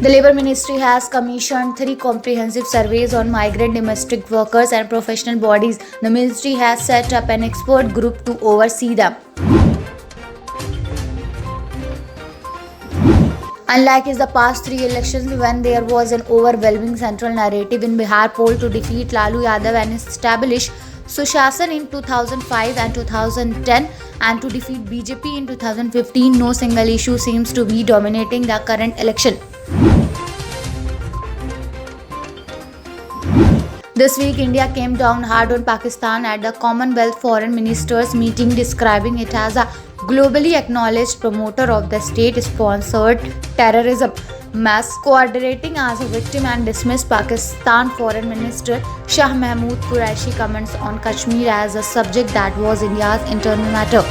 The Labour Ministry has commissioned 3 comprehensive surveys on migrant domestic workers and professional bodies. The ministry has set up an expert group to oversee them. Unlike in the past 3 elections when there was an overwhelming central narrative in Bihar poll to defeat Lalu Yadav and establish Sushashan in 2005 and 2010 and to defeat BJP in 2015, no single issue seems to be dominating the current election. This week, India came down hard on Pakistan at the Commonwealth Foreign Ministers meeting, describing it as a globally acknowledged promoter of the state-sponsored terrorism, masquerading as a victim, and dismissed Pakistan Foreign Minister Shah Mahmood Qureshi comments on Kashmir as a subject that was India's internal matter.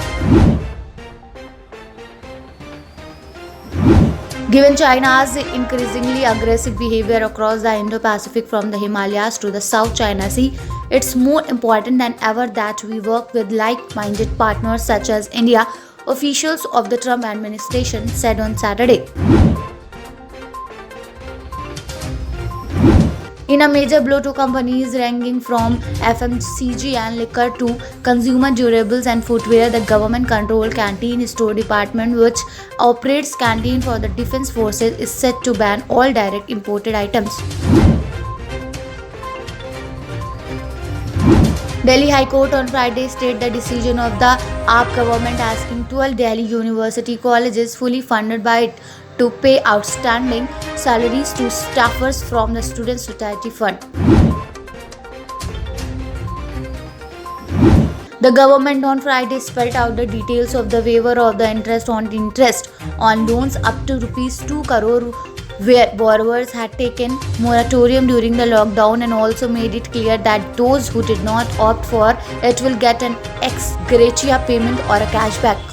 Given China's increasingly aggressive behavior across the Indo-Pacific from the Himalayas to the South China Sea, it's more important than ever that we work with like-minded partners such as India, officials of the Trump administration said on Saturday. In a major blow to companies ranging from FMCG and liquor to consumer durables and footwear, the government-controlled Canteen Store Department, which operates canteen for the Defence Forces, is set to ban all direct imported items. Delhi High Court on Friday stayed the decision of the AAP government asking 12 Delhi University colleges fully funded by it to pay outstanding salaries to staffers from the Student Society Fund. The government on Friday spelled out the details of the waiver of the interest on loans up to ₹2 crore where borrowers had taken moratorium during the lockdown, and also made it clear that those who did not opt for it will get an ex gratia payment or a cashback.